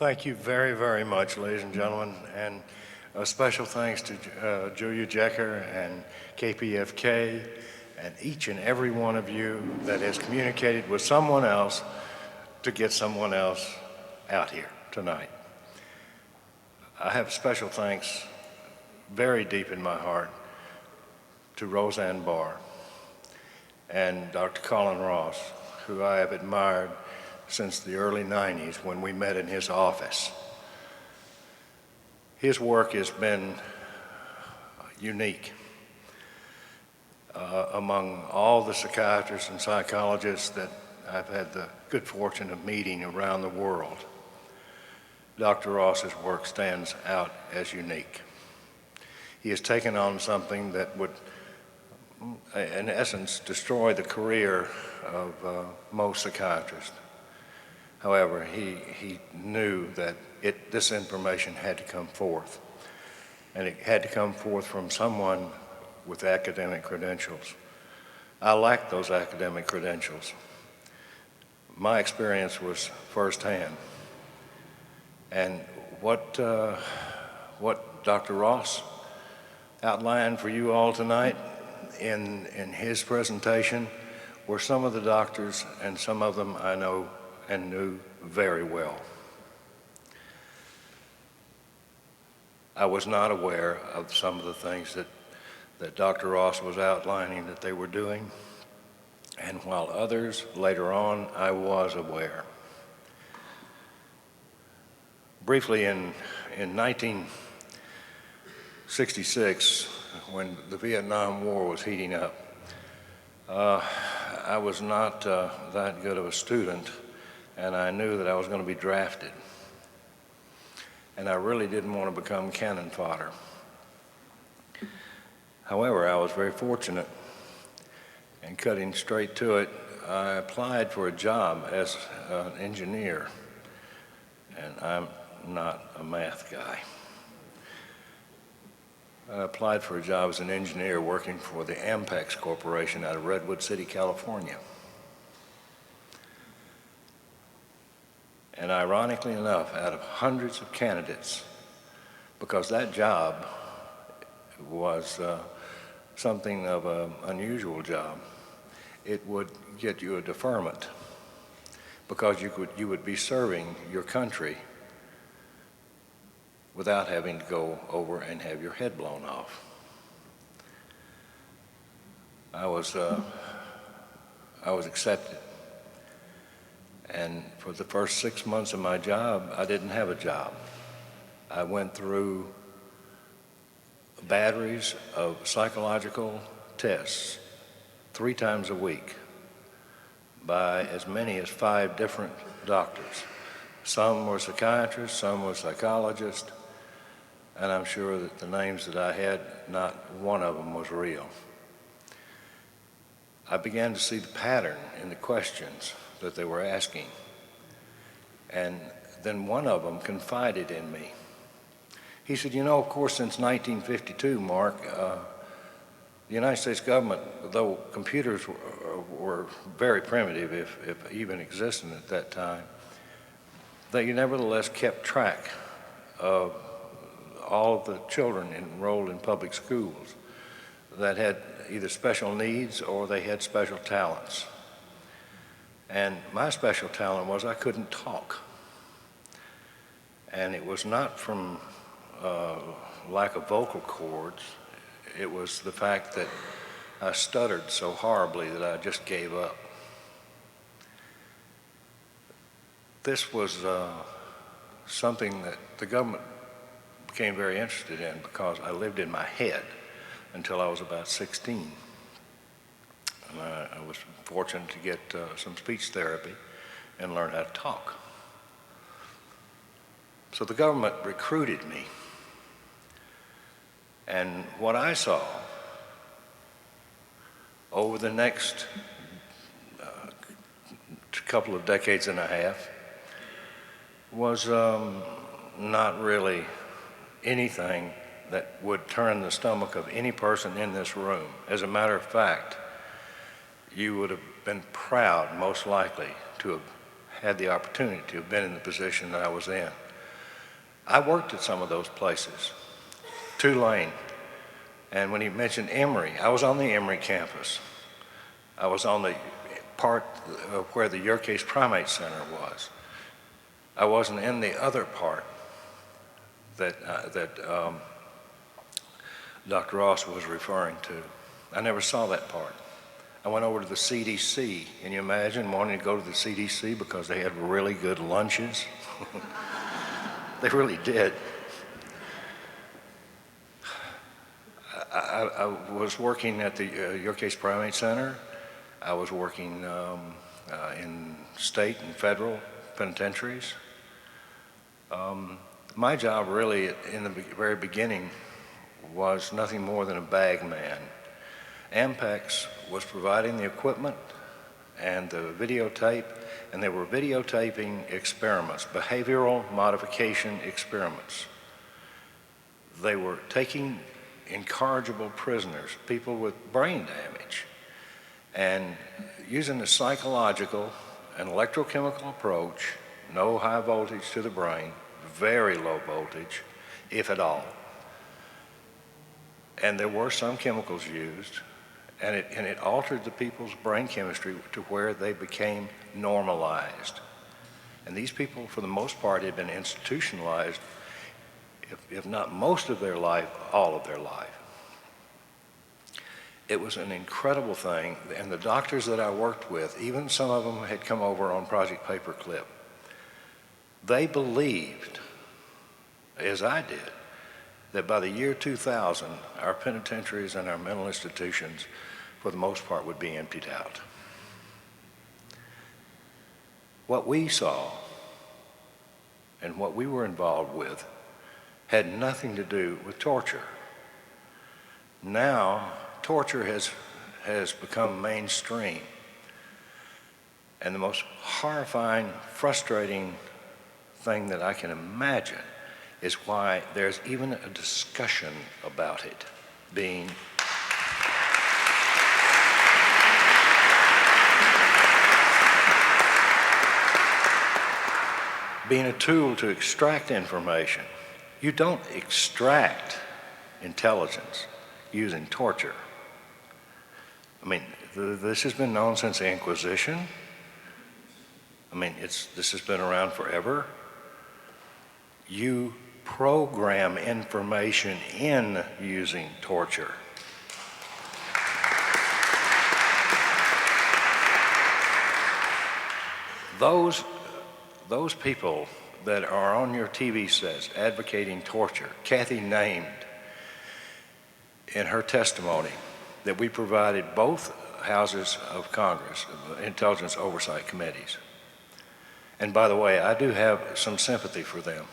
Thank you very, very much, ladies and gentlemen, and a special thanks to Julia Jecker and KPFK and each and every one of you that has communicated with someone else to get someone else out here tonight. I have special thanks very deep in my heart to Roseanne Barr and Dr. Colin Ross, who I have admired since the early 90s when we met in his office. His work has been unique among all the psychiatrists and psychologists that I've had the good fortune of meeting around the world. Dr. Ross's work stands out as unique. He has taken on something that would, in essence, destroy the career of most psychiatrists. However, he knew that this information had to come forth, and it had to come forth from someone with academic credentials. I lacked those academic credentials. My experience was firsthand. And what Dr. Ross outlined for you all tonight in his presentation were some of the doctors, and some of them I know and knew very well. I was not aware of some of the things that Dr. Ross was outlining that they were doing, and while others later on I was aware. Briefly, in 1966, when the Vietnam War was heating up, I was not that good of a student, and I knew that I was going to be drafted. And I really didn't want to become cannon fodder. However, I was very fortunate, and cutting straight to it, I applied for a job as an engineer, and I'm not a math guy. I applied for a job as an engineer working for the Ampex Corporation out of Redwood City, California. And ironically enough, out of hundreds of candidates, because that job was something of an unusual job, it would get you a deferment because you would be serving your country without having to go over and have your head blown off. I was accepted. And for the first 6 months of my job, I didn't have a job. I went through batteries of psychological tests 3 times a week by as many as 5 different doctors. Some were psychiatrists, some were psychologists, and I'm sure that the names that I had, not one of them was real. I began to see the pattern in the questions that they were asking. And then one of them confided in me. He said, you know, of course, since 1952, Mark, the United States government, though computers were very primitive, if even existent at that time, they nevertheless kept track of all of the children enrolled in public schools that had either special needs or they had special talents. And my special talent was I couldn't talk. And it was not from lack of vocal cords. It was the fact that I stuttered so horribly that I just gave up. This was something that the government became very interested in because I lived in my head until I was about 16. And I was fortunate to get some speech therapy and learn how to talk. So the government recruited me. And what I saw over the next couple of decades and a half was not really anything that would turn the stomach of any person in this room. As a matter of fact, you would have been proud, most likely, to have had the opportunity to have been in the position that I was in. I worked at some of those places, Tulane, and when he mentioned Emory, I was on the Emory campus. I was on the part of where the Yerkes Primate Center was. I wasn't in the other part that Dr. Ross was referring to. I never saw that part. I went over to the CDC. Can you imagine wanting to go to the CDC because they had really good lunches? They really did. I was working at the Yerkes Primate Center. I was working in state and federal penitentiaries. My job really in the very beginning was nothing more than a bag man. Ampex was providing the equipment and the videotape, and they were videotaping experiments, behavioral modification experiments. They were taking incorrigible prisoners, people with brain damage, and using a psychological and electrochemical approach, no high voltage to the brain, very low voltage, if at all. And there were some chemicals used, and it altered the people's brain chemistry to where they became normalized. And these people, for the most part, had been institutionalized, if not most of their life, all of their life. It was an incredible thing, and the doctors that I worked with, even some of them had come over on Project Paperclip, they believed, as I did, that by the year 2000, our penitentiaries and our mental institutions, for the most part, would be emptied out. What we saw and what we were involved with had nothing to do with torture. Now, torture has become mainstream. And the most horrifying, frustrating thing that I can imagine is why there's even a discussion about it being a tool to extract information. You don't extract intelligence using torture. I mean, this has been known since the Inquisition. I mean, this has been around forever. You program information in using torture. Those people that are on your TV sets advocating torture, Cathy named in her testimony that we provided both houses of Congress, intelligence oversight committees. And by the way, I do have some sympathy for them.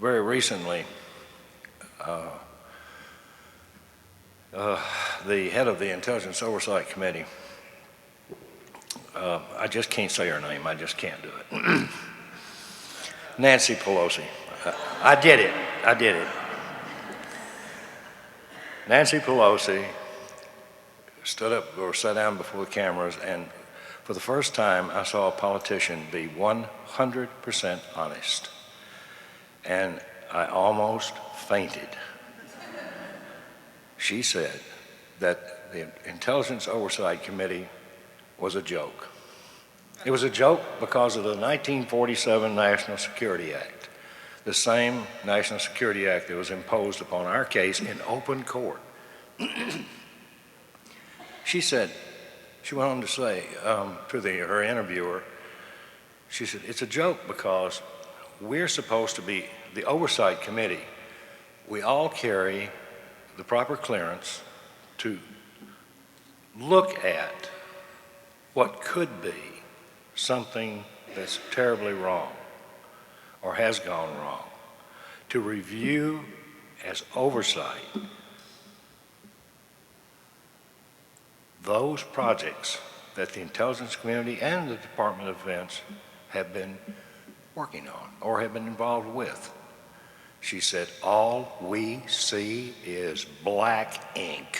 Very recently, the head of the Intelligence Oversight Committee, I just can't say her name, I just can't do it. Nancy Pelosi. I did it. Nancy Pelosi stood up or sat down before the cameras, and for the first time I saw a politician be 100% honest. And I almost fainted. She said that the Intelligence Oversight Committee was a joke. It was a joke because of the 1947 National Security Act, the same National Security Act that was imposed upon our case in open court. She went on to say to her interviewer, she said, it's a joke because we're supposed to be the oversight committee. We all carry the proper clearance to look at what could be something that's terribly wrong or has gone wrong, to review as oversight those projects that the intelligence community and the Department of Defense have been working on or have been involved with. She said, all we see is black ink.